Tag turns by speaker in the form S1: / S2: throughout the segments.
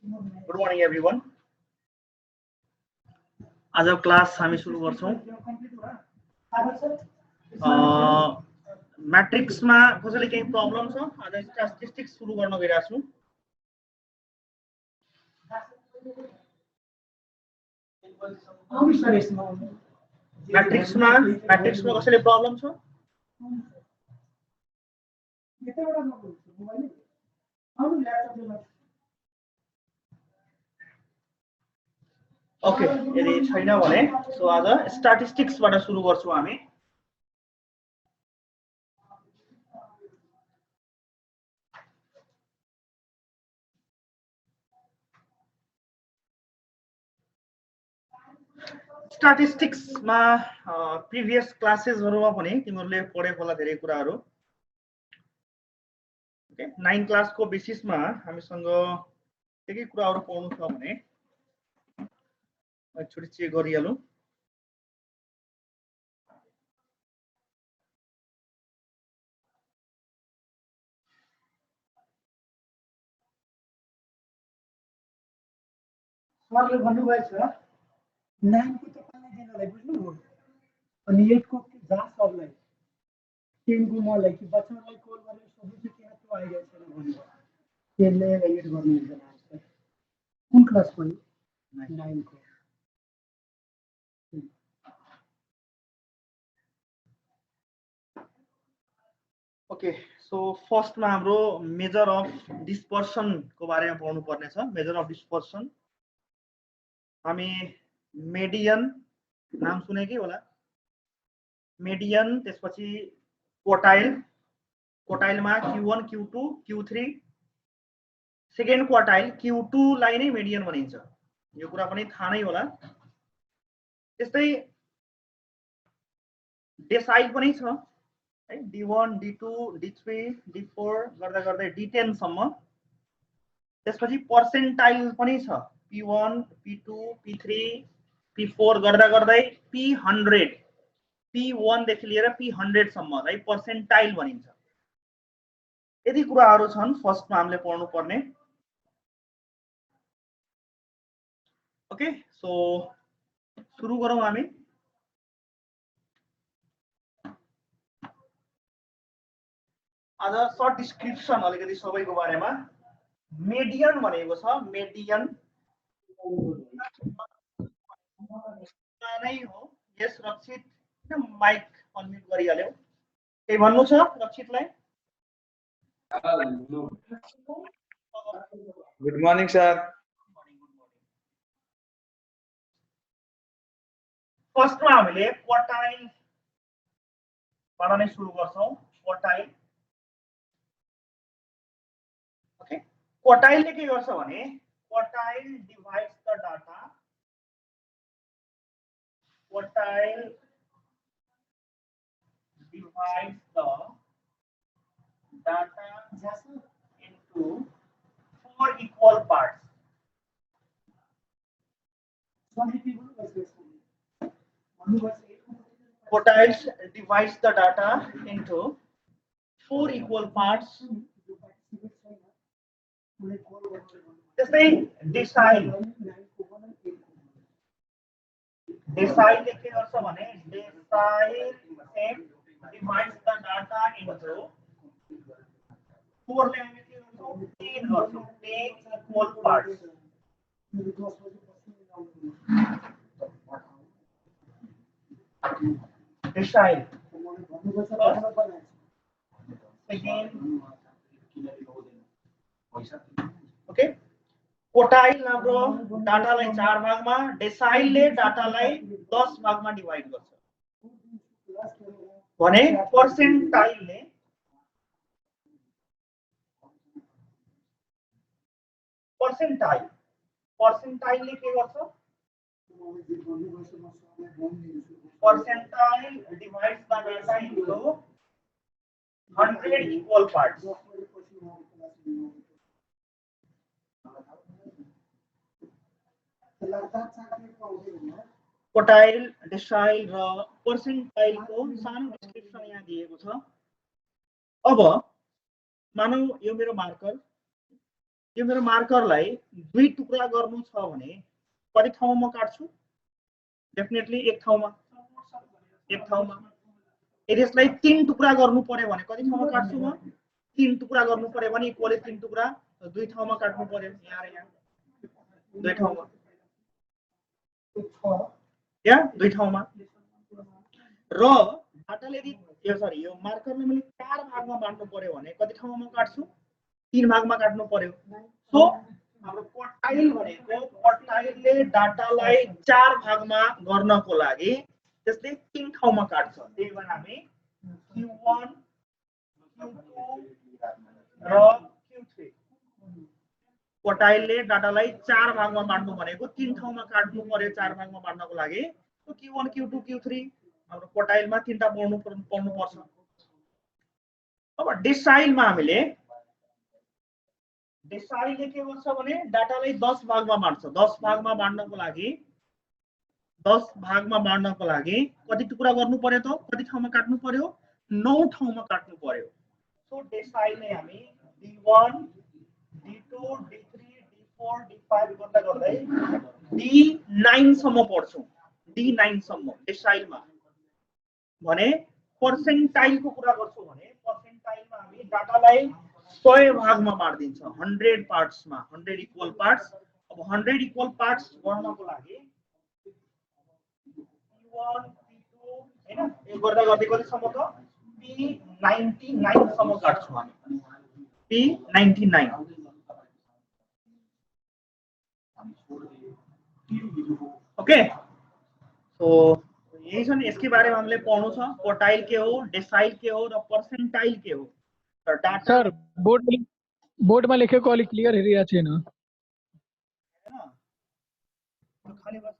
S1: Good morning everyone. आज class हामी सुरु गर्छौं। मैट्रिक्समा कसैले केही प्रब्लम छ? आज स्ट्याटिस्टिक्स सुरु गर्न गइरहेको छु। मैट्रिक्समा कसैले प्रब्लम छ? ओके, यदि छैन भने सो आज स्ट्याटिस्टिक्सबाट सुरु गर्छौं हामी। स्ट्याटिस्टिक्समा प्रिभियस क्लासेसहरुमा पनि तिमीहरुले पढेको होला धेरै कुराहरु। ओके, 9 क्लासको बेसिसमा हामीसँग के कुराहरु पढ्नु छ भने एकचोटी चेक गरिहालौं।
S2: सरले भन्नुभएको छ 9 को तपाईलाई दिनलाई बुझ्नुभयो अनि 8 को जहाँ सबलाई 10 को मलाई कि बच्चालाई कल गरेर सोध्नु चाहिँ किन त्यो आइडिया छैन भन्नुभयो। त्यसले एड गर्नु हुँदैन आन्सर। कुन क्लास पनि 9 को।
S1: ओके, सो फर्स्टमा हाम्रो मेजर अफ डिस्पर्सन को बारेमा पढ्नु पर्ने छ। मेजर अफ डिस्पर्सन हामी मेडियन नाम सुनेकै होला। मेडियन, त्यसपछि quartile, क्वार्टाइलमा Q1 Q2 Q3, second quartile Q2 लाई नै मेडियन भनिन्छ। यो कुरा पनि थाहा नै होला। त्यस्तै डेसाइल पनि छ है, D1 D2 D3 D4 गर्दा गर्दै D10 सम्म। त्यसपछि पर्सेन्टाइल पनि छ, P1 P2 P3 P4 गर्दा गर्दै P100, P1 देखि लिएर P100 सम्मलाई पर्सेन्टाइल भनिन्छ। यदि कुराहरु छन् फर्स्टमा हामीले पढ्नु पर्ने। ओके, सो सुरु गरौँ हामी। आज सर्ट डिस्क्रिप्सन अलिकति सबैको बारेमा। मेडियन भनेको छ, मेडियन नै हो। यस रक्षित माइक अनम्युट गरिहाल्यौ। के भन्नु छ रक्षितलाई?
S3: Good morning sir.
S1: फर्स्टमा हामीले क्वार्टाइल बाट नै सुरु गर्छौं। क्वार्टाइल, ओके, क्वार्टाइलले के गर्छ भने quartile divides the data, quartile divides the data into 4 equal parts. Quartiles divides the data into 4 equal parts. त्यस्तै डेसाइल, डेसाइलले के गर्छ भने decyl divides the data into 4 ले हामी के गर्छौं 10 गर्छौं, 10 equal parts. Decyl okay, quartile हाम्रो डाटालाई 4 भागमा, डेसाइलले डाटालाई 10 भागमा डिवाइड गर्छ भने पर्सेन्टाइलले पर्सेन्टाइलले के गर्छ? Percentile divides the data into 100 equal parts. Quartile, decyl र पर्सेन्टाइलको सानो डिस्क्रिप्सन यहाँ दिएको छ। अब मानौ यो मेरो मार्कर, यो मेरो मार्करलाई दुई टुक्रा गर्नु छ भने कति ठाउँमा म काट्छु? डेफिनेटली एक ठाउँमा। यदि यसलाई तीन टुक्रा गर्नु पर्यो भने कति ठाउँमा काट्छु म? तीन टुक्रा गर्नु पर्यो भने इक्वली तीन टुक्रा दुई ठाउँमा काट्नु पर्यो, यहाँ र यहाँ, दुई ठाउँमा, दुई ठाउँमा। र डाटाले यदि यो मार्करले मैले चार भागमा बाँड्नु पर्यो भने कति ठाउँमा म काट्छु? तीन भागमा काट्नु पर्यो। सो हाम्रो क्वार्टाइल भनेको क्वार्टाइलले डाटालाई चार भागमा गर्नको लागि त्यसले तीन ठाउँमा काट्छ। त्यही भएर हामी Q1, Q2 र Q3 क्वार्टाइलले डाटालाई चार भागमा बाँड्नु भनेको तीन ठाउँमा काट्नु पर्यो चार भागमा बाँड्नको लागि। सो Q1, Q2, Q3 हाम्रो क्वार्टाइलमा तीनटा पढ्नु पर्छ। अब डेसाइलमा हामीले डेसाइलले के गर्छ भने डाटालाई 10 भागमा बाँड्छ। 10 भागमा बाँड्नको लागि कति टुक्रा गर्नु पर्यो त? कति ठाउँमा काट्नु पर्यो? 9 ठाउँमा काट्नु पर्यो। सो डेसाइलले हामी D1, D2, D3, D4, D5 गर्दा गर्दै D9 सम्म पढ्छौं। D9 सम्म डेसाइलमा। भने पर्सेन्टाइलको कुरा गर्छौं भने पर्सेन्टाइलमा हामी डाटालाई 100 भागमा बाँड्दिन्छ, 100 पार्ट्समा, 100 इक्वल पार्ट्स। अब 100 इक्वल पार्ट्स गर्नको लागि P1, P2 हैन, यो गर्दा गर्दै कतिसम्म त P99 सम्म काट्छौं हामी। P99 okay. सो यही छ नि, यसके बारेमा हामीले पढ्नु छ। क्वार्टाइल के हो, डेसाइल के हो र पर्सेन्टाइल के हो। र डाटा
S3: सर बोर्डमा लेखेको अलि क्लियर हेरिरहेको छैन
S1: हैन, खाली बस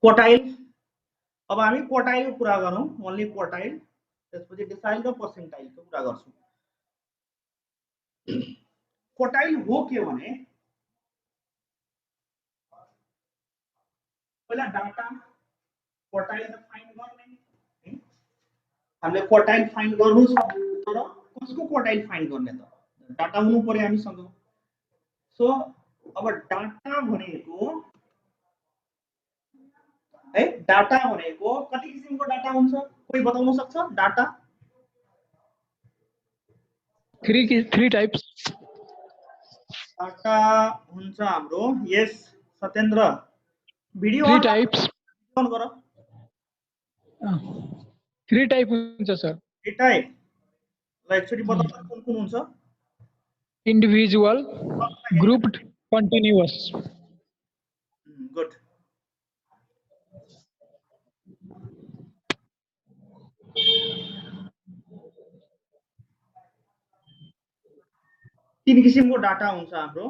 S1: क्वार्टाइल। अब हामी क्वार्टाइलको कुरा गरौँ, ओन्ली क्वार्टाइल, त्यसपछि डेसाइल र पर्सेन्टाइलको कुरा गर्छौं। क्वार्टाइल हो के भने पहिला डाटा क्वार्टाइल त फाइन्ड गर्ने, हामीले क्वार्टाइल फाइन्ड गर्नु छ, तर कसको क्वार्टाइल फाइन्ड गर्ने त? डाटा हुनु पर्यो हामीसँग। सो अब डाटा भनेको है, डाटा भनेको कति किसिमको डाटा हुन्छ? कोही बताउन सक्छ? डाटा
S3: 3 टाइप्स
S1: डाटा हुन्छ हाम्रो। यस Satyendra, video
S3: Three
S1: on
S3: types.
S1: गर
S3: Three type हुन्छ sir.
S1: ए टाइप ल एकचोटि बताउनु कुन कुन हुन्छ
S3: Individual, grouped, continuous.
S1: गुड तीन किसिमको डाटा हुन्छ हाम्रो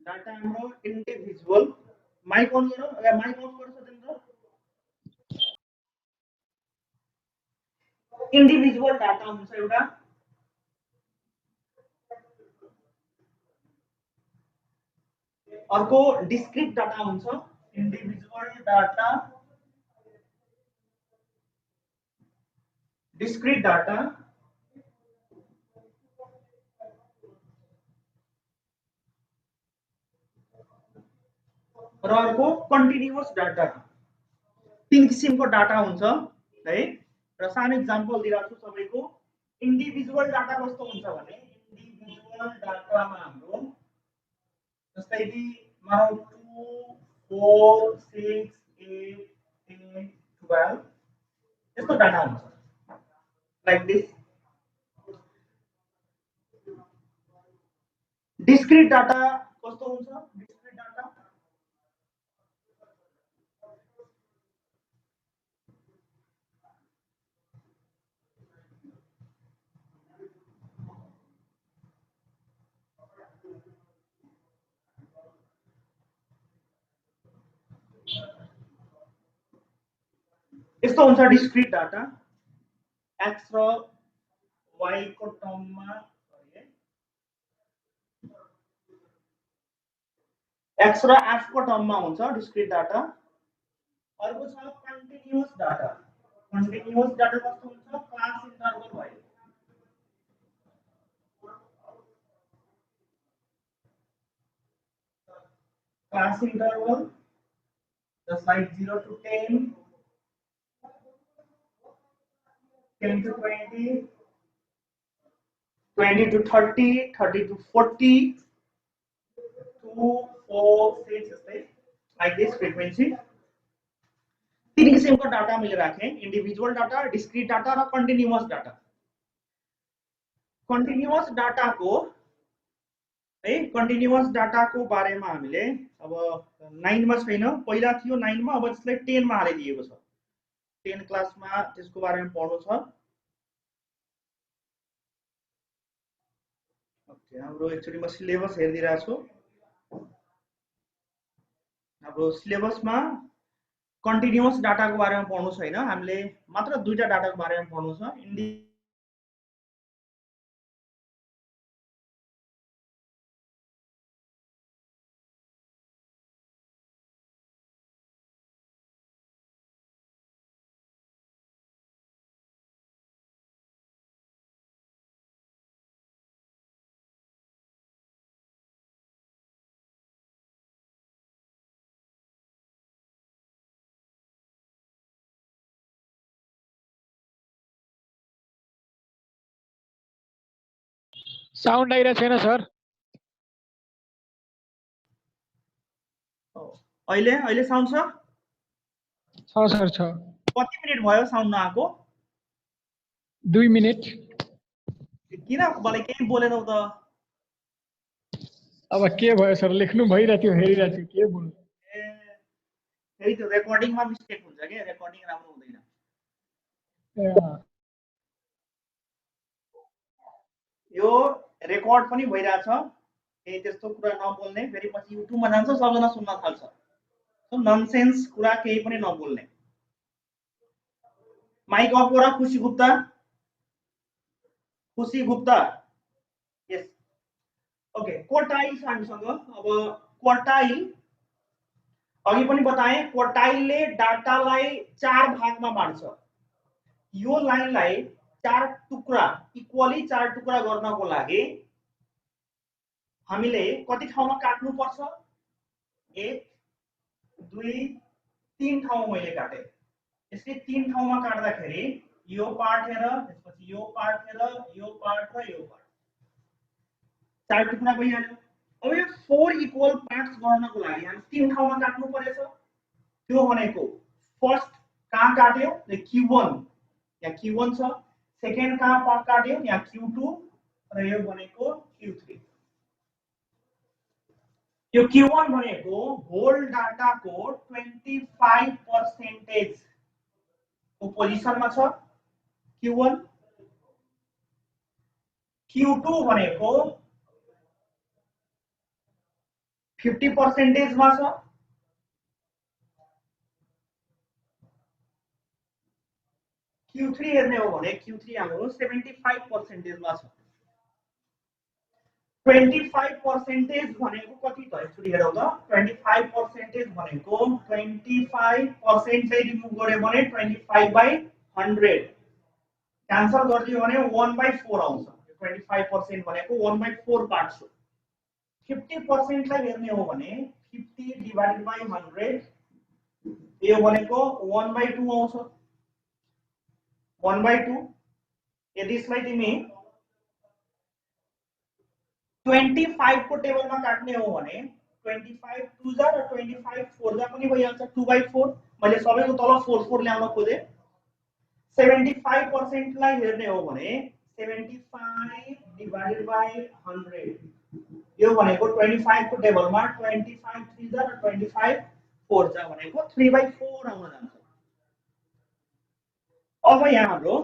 S1: डाटा हाम्रो इन्डिभिजुअल माइक अन गर माइक अफ गर सतेन्द्र इन्डिभिजुअल डाटा हुन्छ एउटा अर्को डिस्क्रिट डाटा हुन्छ इन्डिभिजुअल डाटा डिस्क्रिट डाटा र अर्को कन्टिन्युअस डाटा तीन किसिमको डाटा हुन्छ है र सानो एक्जाम्पल दिइराख्छु सबैको इन्डिभिजुअल डाटा कस्तो हुन्छ भने इन्डिभिजुअल डाटामा हाम्रो जस्तै कि मानौ 2 4 6 8 10 12 यस्तो डाटा हुन्छ लाइक दिस डिस्क्रिट डाटा कस्तो हुन्छ डिस्क्रिट डाटा यस्तो हुन्छ डिस्क्रिट डाटा एक्स र वाई को टर्ममा एक्स र एफ को टर्ममा हुन्छ डिस्क्रिट डाटा अर्को छ कन्टिन्युअस डाटा कस्तो हुन्छ क्लास इन्टरभल भयो class interval just like 0 to 10 10 to 20 20 to 30 30 to 40 2 4 6 जस्तै like this frequency तीन किसिमको डाटा मैले राखेँ इन्डिभिजुअल डाटा डिस्क्रिट डाटा र कन्टिन्युअस डाटा कन्टिन्युअस डाटाको है कन्टिन्युअस डाटाको बारेमा हामीले अब 9 मा छैन पहिला थियो 9 मा अब त्यसलाई 10 मा हालिदिएको छ 10 क्लासमा त्यसको बारेमा पढ्नु छ ओके हाम्रो एक्चुअली म सिलेबस हेरिदिरहेको छु हाम्रो सिलेबसमा कन्टिन्युअस डाटाको बारेमा पढ्नु छैन हामीले मात्र दुईटा डाटाको बारेमा पढ्नु छ
S3: Sound आइरहेको छैन सर
S1: अहिले अहिले साउन्ड छ
S3: सर छ
S1: कति मिनेट भयो साउन्ड नआएको
S3: 2 मिनेट
S1: किन मलाई केही बोलेनौ त
S3: अब के भयो सर लेख्नु भइरहेको थियो हेरिरहेको थियो के बोल्नु
S1: ए फेरि त्यो रेकर्डिङमा मिस्टेक हुन्छ के रेकर्डिङ राम्रो हुँदैन यो रेकर्ड पनि भइरहेछ केही त्यस्तो कुरा नबोल्ने फेरि पछि युट्युबमा जान्छ सबजना सुन्न थाल्छ सो ननसेन्स कुरा केही पनि नबोल्ने माइक अफ गर खुसी गुप्ता यस ओके क्वार्टाइल छ हामीसँग अब क्वार्टाइल अघि पनि बताएँ क्वार्टाइलले डाटालाई 4 भागमा बाँड्छ यो लाइनलाई 4 टुक्रा इक्वली 4 टुक्रा गर्नको लागि हामीले कति ठाउँमा काट्नु पर्छ 1 2 तीन ठाउँमा मैले काटे। यसले तीन ठाउँमा काट्दाखेरि यो पार्ट हेर, त्यसपछि यो पार्ट हेर, यो पार्ट र यो पार्ट, चार टुक्रा भइहाल्यो। अब यो 4 इक्वल पार्ट्स गर्नको लागि हामी तीन ठाउँमा काट्नु परेछ। त्यो भनेको फर्स्ट कहाँ काट्यो, Q1, यहाँ Q1 छ। सेकेन्ड कहाँ काट्यो, यहाँ Q2 र यो भनेको Q3। यो Q1 भनेको होल डाटाको 25% को पोजिसनमा छ Q1। Q2 भनेको 50% मा छ। Q3 हेर्ने हो भने Q3 हाम्रो 75% मा छ। 25% भनेको कति त, एकचोटि हेरौँ त। 25% भनेको 25% चाहिँ रिमुभ गर्यो भने 25/100 क्यान्सल गरिदियो भने 1/4 आउँछ। 25% भनेको 1/4 पार्ट्स हो। 50% लाई हेर्ने हो भने 50/100 यो भनेको 1/2 आउँछ। 1/2 यदि यसलाई तिमी 25 को टेबलमा काट्ने हो भने 25 2 जा र 25 4 जा पनि भइहाल्छ, 2/4। मैले सबैको तल 4 ल्याउन खोजे। 75% लाई हेर्ने हो भने 75/100 यो भनेको 25 को टेबलमा 25 3 जा र 25 4 जा भनेको 3/4 आउन जान्छ। अब यहाँ हाम्रो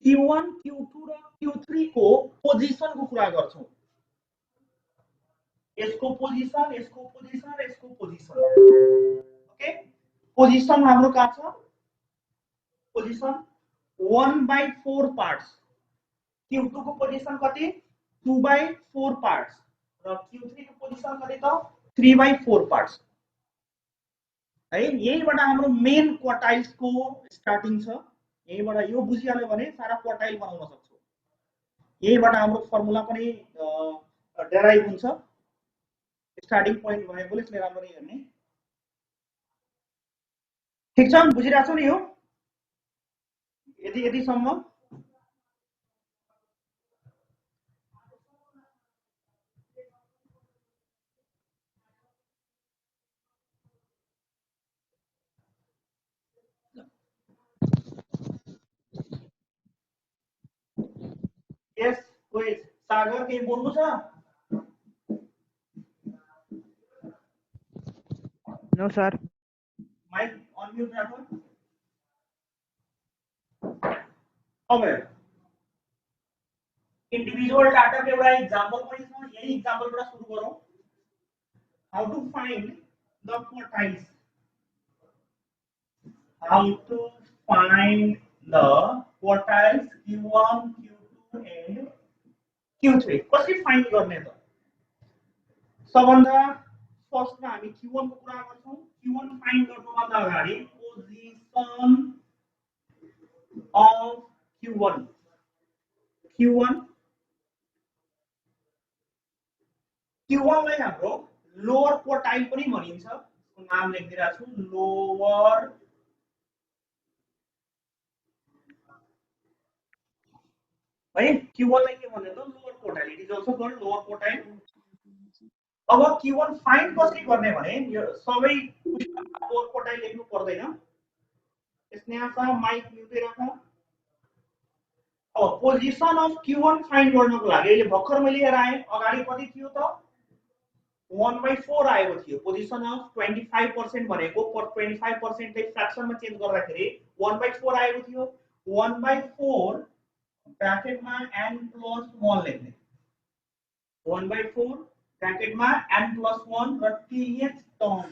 S1: Q1, Q2 र Q3 को पोजिसनको कुरा गर्छौं। यसको पोजिसन, यसको पोजिसन र यसको पोजिसन। ओके, पोजिसन हाम्रो कहाँ छ? Position 1/4 parts. Q2 को पोजिसन कति? 2/4 पार्ट्स र Q3 को पोजिसन कति त? 3/4 पार्ट्स। है, यहीबाट हाम्रो मेन क्वार्टाइल्स को स्टार्टिङ छ। यहीबाट यो बुझिहाल्यो भने सारा क्वार्टाइल बनाउन सक्छौ। यहीबाट हाम्रो फर्मुला पनि डेराइभ हुन्छ। स्टार्टिङ पोइन्ट भनेकोले यसले राम्ररी हेर्ने। ठीक छ, बुझिरहेछौ नि यो? यदि सम्म यस, कोही सागर के बोल्नु छ?
S4: No sir.
S1: माइक अनम्युट राख। अब इंडिविजुअल डाटा के एउटा एग्जांपल पनि छ। यही एग्जांपलबाट सुरु गरौँ। How to find the quartiles. How to find the quartiles Q1, Q2 and Q3 कसरी फाइन्ड गर्ने त? सबभन्दा फर्स्टमा हामी Q1 को कुरा गर्छौं। Q1 फाइन्ड गर्नुभन्दा अगाडि पोजिसन अफ Q1 लाई हाम्रो लोअर क्वार्टाइल पनि भनिन्छ। नाम लेखिदिरहेको छु, लोअर है। Q1 लाई के भन्ने त? Lower quartile. It is also called lower quartile. अब Q1 फाइन्ड कसरी गर्ने भने यो सबै लोअर क्वार्टाइल लेख्नु पर्दैन। स्नेहा माइक म्युट राख। अब पोजिसन अफ Q1 फाइन्ड गर्नको लागि अहिले भर्खर मैले हेराएँ, अगाडि कति थियो त? 1/4 आएको थियो। पोजिसन अफ 25% भनेको 25% लाई फ्र्याक्सनमा चेन्ज गर्दाखेरि 1/4 आएको थियो। 1/4 ब्रैकेटमा n + 1 लेख्ने। 1/4 ब्रैकेटमा n + 1 र th टर्म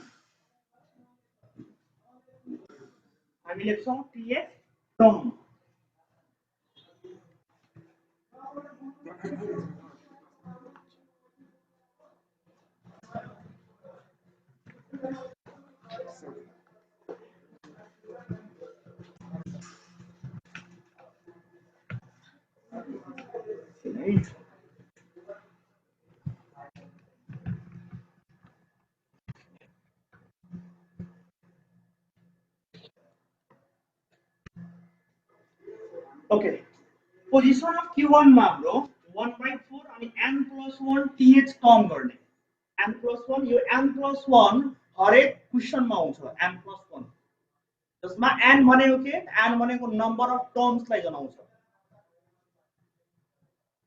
S1: हामी लेख्छौं, th term. Okay position of Q1 मा हाम्रो 1/4 अनि n+1 TH टर्म गर्ने n+1 यो n+1 हरेक क्वेशनमा आउँछ n+1 जसमा n भनेको के n भनेको नम्बर अफ टर्म्सलाई जनाउँछ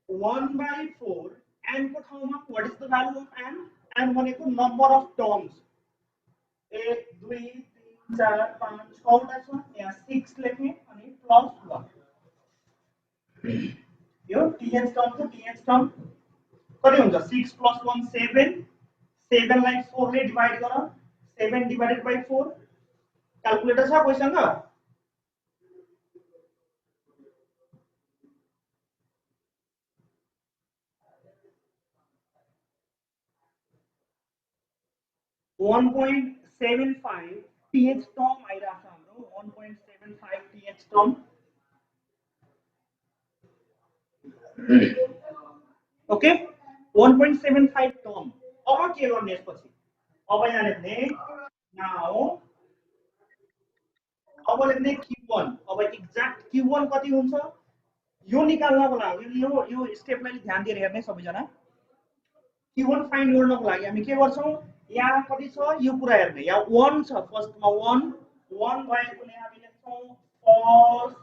S1: 1/4 n को ठाउँमा what is the value of n n भनेको नम्बर अफ टर्म्स 1 2 3 4 5 6 वटा छ यहाँ 6 लेख्ने अनि +1 यो TH टर्म को TH टर्म कति हुन्छ 6 + 1 7 7 लाई 4 ले डिवाइड गर 7 डिवाइडेड बाइ 4 क्याल्कुलेटर छ कोहीसँग 1.75 TH टर्म आइराछ हाम्रो 1.75 TH टर्म ओके 1.75 टर्म अब के गर्ने यसपछि अब यहाँ लेख्ने नाउ अब लेख्ने Q1 अब एक्ज्याक्ट Q1 कति हुन्छ यो निकाल्नको लागि यो स्टेपलाई ध्यान दिएर हेर्ने सबैजना Q1 फाइन्ड गर्नको लागि हामी के गर्छौं यहाँ कति छ यो कुरा हेर्ने यहाँ 1 छ फर्स्टमा 1 1 भएकोले हामी लेख्छौं फर्स्ट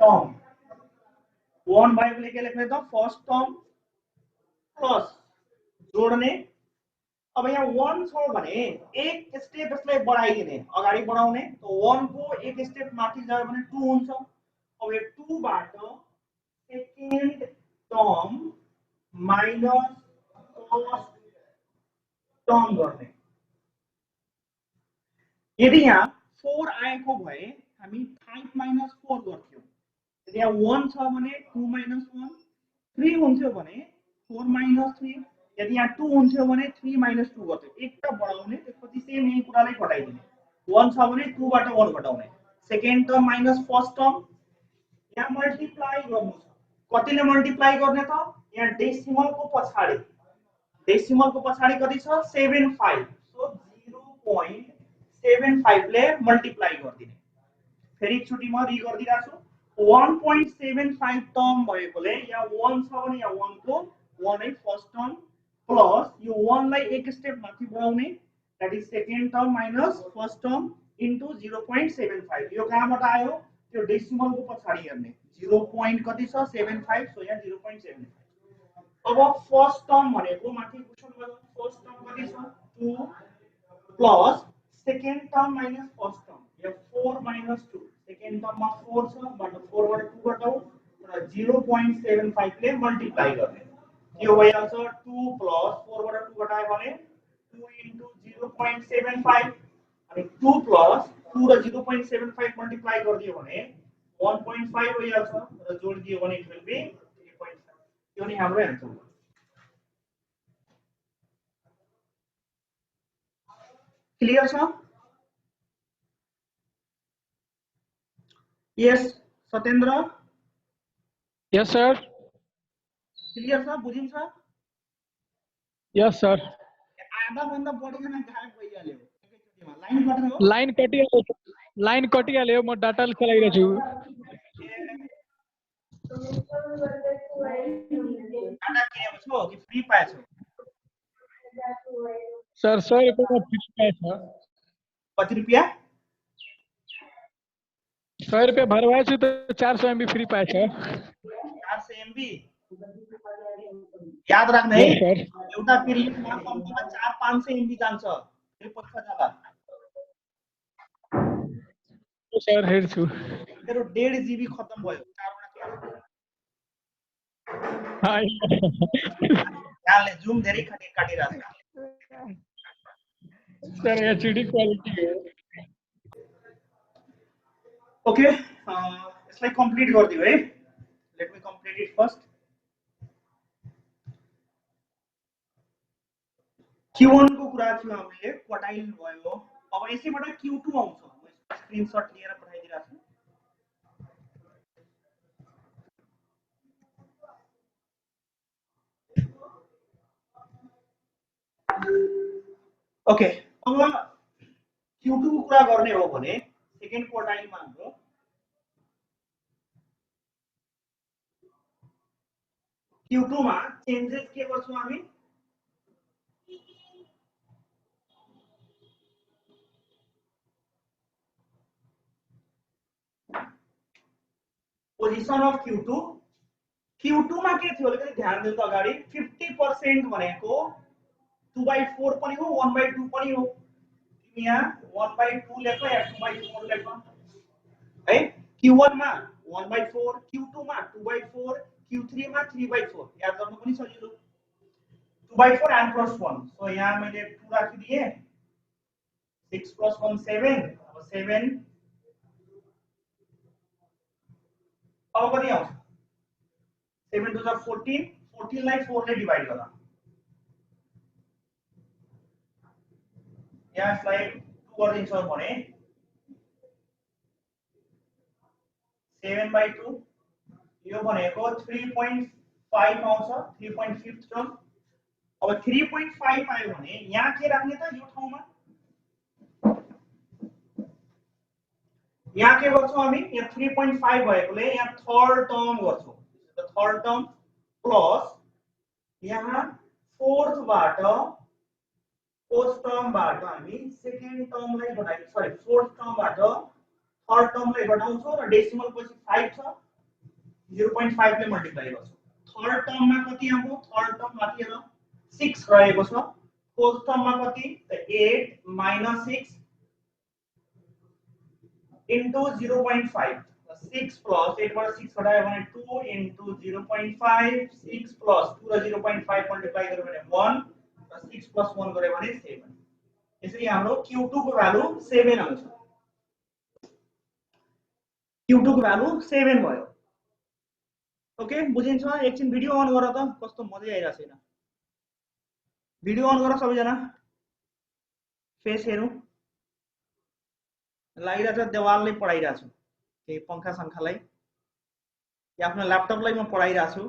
S1: टर्म 1 भएकोले के लेख्ने त फर्स्ट टर्म प्लस जोड्ने अब यहाँ 1 छ भने एक स्टेप यसलाई बढाइदिने अगाडि बढाउने त 1 को एक स्टेप माथि गयो भने 2 हुन्छ अब यो 2 बाट second term minus first term गर्ने यदि यहाँ 4 आएको भए हामी 5 माइनस 4 गर्थ्यौं यदि यहाँ 1 छ भने 2 माइनस 1 3 हुन्थ्यो भने 4 माइनस 3 यदि यहाँ 2 हुन्थ्यो भने 3 माइनस 2 गर्थ्यो एकटा बढाउने त्यसपछि सेम यही कुरालाई घटाइदिने 1 छ भने 2 बाट 1 घटाउने second term minus first term यहाँ मल्टिप्लाई गर्नु छ कतिले मल्टिप्लाई गर्ने त यहाँ डेसिमल को पछाडी कति छ 75 सो 0.75 ले मल्टिप्लाई गर्दिने फेरि एकचोटी म रि गर्दिराछु 1.75 टर्म भएकोले यहाँ 1 छ भने यहाँ 1 को 1 है फर्स्ट टर्म प्लस यो 1 लाई एक स्टेप माथि बढाउने that is second term minus first term into 0.75 यो कहाँबाट आयो त्यो डेसिमल को पछाडी हेर्ने 0. कति छ 75 सो यहाँ 0.75 अब फर्स्ट टर्म भनेको माथि क्वेशन गर्नु फर्स्ट टर्म कति छ 2 plus second term minus first term यो 4 माइनस 2 सेकेन्ड टर्ममा 4 छ बाट 4 बाट 2 घटाउ र 0.75 ले मल्टिप्लाई गर्ने यो भइहाल्छ 2 प्लस 4 बाट 2 घटायो भने 2 इन्टु 0.75 अनि 2 प्लस 2 र 0.75 मल्टिप्लाई गरिदियो भने 1.5 भइहाल्छ र जोडिदियो भने इट विल बी 3.5 यो नि हाम्रो आन्सर क्लियर छ यस सतेन्द्र
S3: Yes, sir.
S1: क्लियर छ बुझिन्छ
S3: Yes, sir.
S1: आधा भन्दा बढी जना गायब भइहाल्यो एकैचोटीमा लाइन कट्नु हो
S3: लाइन कटिहाल्यो म डाटा चलाइरहेको छु
S1: डाटा किनेको छौ कि फ्री पाएछौ
S3: सर 100 रुपैयाँमा फ्री पाएछ
S1: कति रुपैयाँ
S3: 100 रुपैयाँ भरवाएछु त 400 MB फ्री पाएछ
S1: 400 MB याद राख्ने है
S3: सर
S1: एउटा पिरियडमा कम्तीमा 400-500 MB जान्छ फेरि पैसा जाला
S3: सर हेर्छु
S1: मेरो 1.5 GB खत्म भयो 4 वटा क्लास
S3: हाय
S1: यहाँले जुम धेरै काटिरहेछ
S3: सर एचडी क्वालिटी हो
S1: ओके यसलाई कम्प्लिट गरिदिऊ है let me complete it first Q1 को कुरा थियो हामीले क्वार्टाइल भयो अब यसैबाट Q2 आउँछ म स्क्रिनशट लिएर पठाइदिरहेछु ओके अब Q2 को कुरा गर्ने हो भने सेकेन्ड क्वार्टाइलमा हाम्रो Q2 मा चेन्जेस के गर्छौं हामी पोजिसन अफ Q2 मा के थियो अलिकति ध्यान दिनु त अगाडि 50% भनेको 2/4 पनि हो 1/2 पनि हो तिमी यहाँ 1/2 लेख या 2/4 लेख है Q1 मा 1/4 Q2 मा 2/4 Q3 मा 3/4 याद गर्नु पनि सजिलो 2/4 and plus 1 सो यहाँ मैले 2 राखिदिए 6 plus 1 7 अब 7 अब कति आउँछ 7 to the 14 14 लाई 4 ले डिवाइड गर यसलाई 2 गरिदिन्छौ भने 7/2 यो भनेको 3.5 आउँछ 3.5 टर्म अब 3.5 आयो भने यहाँ के राख्ने त यो ठाउँमा यहाँ के गर्छौं हामी यहाँ 3.5 भएकोले यहाँ थर्ड टर्म गर्छौं द थर्ड टर्म प्लस यहाँ फोर्थ टर्म बाट हामी सेकेन्ड टर्मलाई घटाइ सरी फोर्थ टर्म बाट थर्ड टर्मलाई घटाउँछौं र डेसिमल पछि 5 छ 0.5 ले मल्टिप्लाई गर्छौं थर्ड टर्ममा कति आउँछ थर्ड टर्म माथि हेर 6 रहेको छ फोर्थ टर्ममा कति त 8 minus 6 into 0.5 6 plus 8 बाट 6 घटायो भने 2 into 0.5 6 plus 2 र 0.5 मल्टिप्लाई गर्यो भने 1 र 6 plus 1 गर्यो भने 7 यसरी हाम्रो Q2 को भ्यालु 7 आउँछ Q2 को भ्यालु 7 भयो ओके बुझिन्छ एकछिन भिडियो अन गर त कस्तो मजा आइरा छैन भिडियो अन गर सबैजना फेस हेरौं लागिरा छ देवालले पढाइरा छु के पंखा संखालाई या आफ्नो ल्यापटपलाई म पढाइरा छु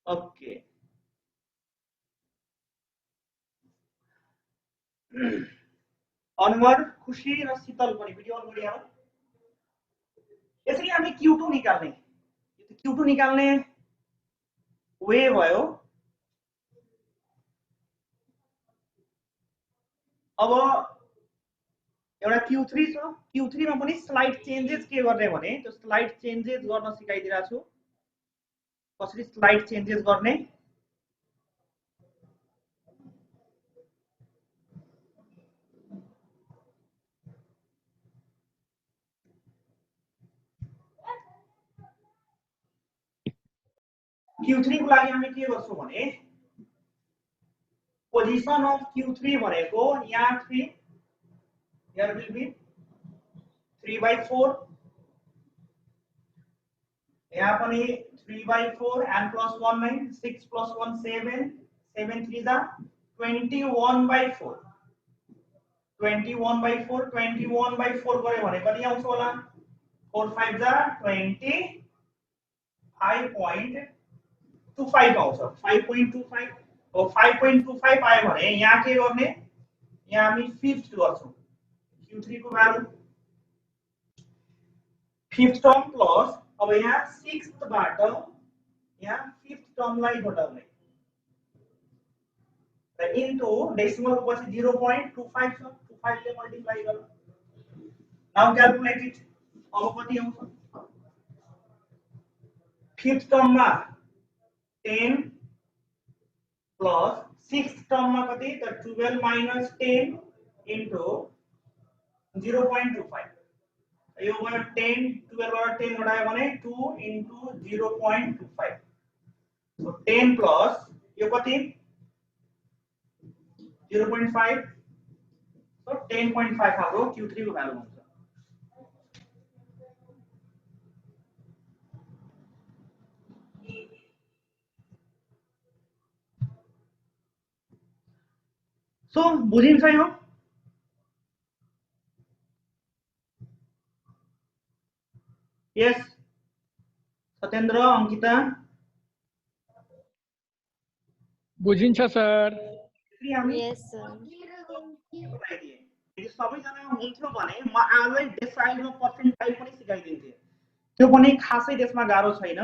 S1: ओके अनवर खुशी र शीतल पनि भिडियो अन गरिहाल यसरी हामी Q2 निकाल्ने Q2 निकाल्ने वे भयो अब एउटा Q3 छ Q3 मा पनि स्लाइड चेन्जेस के गर्ने भने त्यो स्लाइड चेन्जेस गर्न सिकाइदिरा छु कसरी स्लाइड चेन्जेस गर्ने Q3 को लागि हामी के गर्छौं भने पोजिसन अफ Q3 भनेको यहाँ 3 here will be 3/4 यहाँ पनि 3/4 and plus 1 9 6 plus 1 7 7 3 जा 21/4 21/4 21/4 गरे भने कति आउँछ होला 4 5 जा 25.25 आउँछ 5.25 और 5.25 आयो भने यहाँ के गर्ने यहाँ हामी फिफ्थ गर्छौं Q3 को भ्यालु फिफ्थ टर्म प्लस अब यहाँ सिक्स्थ बाट यहाँ फिफ्थ टर्मलाई घटाउने र इन्टु डेसिमल पछि 0.25 छ 25 ले मल्टिप्लाई गर नाउ क्याल्कुलेट इट अब कति आउँछ फिफ्थ टर्ममा 10 प्लस सिक्स्थ टर्ममा कति त 12 minus 10 into 0.25 यो भयो 10 12 बाट 10 घटायो भने 2 into 0.25 so 10 plus यो कति 0.5 so 10.5 हाम्रो Q3 को भ्यालु हुन्छ सो बुझिन्छ यो यस सत्येन्द्र अंकिता
S3: बुझिन्छ सर
S4: यस सर
S1: यदि सबैजना हुन्थ्यो भने म आजै डेसाइल र पर्सेन्टाइल पनि सिकाइदिन्थे त्यो पनि खासै त्यसमा गाह्रो छैन।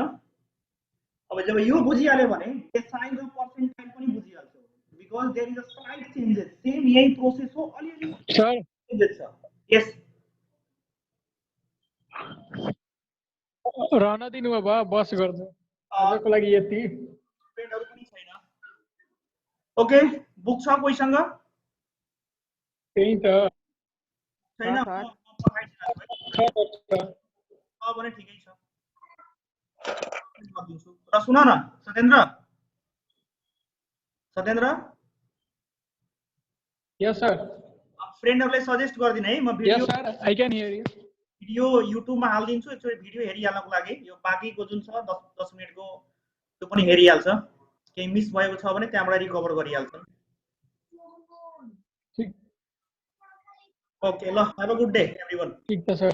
S1: अब जब यो बुझिहाल्यो भने साइन र पर्सेन्टाइल पनि बुझिहाल्छौ, because there is a slight changes, same यही प्रोसेस हो, अलिअलि
S3: सर
S1: चेन्जेस छ। यस
S3: रहन दिनु अब बस गर्नु आजको लागि यति।
S1: फ्रेन्डहरु पनि छैन। ओके, बुक छ कोहीसँग?
S3: त्यही त
S1: छैन,
S5: सर।
S1: म पठाइदिन्छु है। भने ठिकै छ, दिन्छु। र सुन न सत्येन्द्र,
S3: यस सर।
S1: फ्रेन्डहरुलाई सजेस्ट गर्दिन है म video.
S3: Yes sir, I can hear you.
S1: Video युट्युबमा हाल्दिन्छु, एकचोटि भिडियो हेरिहाल्नको लागि। यो बाँकीको जुन छ 10 मिनेटको त्यो पनि हेरिहाल्छ, केही मिस भएको छ भने त्यहाँबाट रिकभर गरिहाल्छ।
S3: ठीक।
S1: ओके ल, have a good day everyone.
S3: ठीक त सर।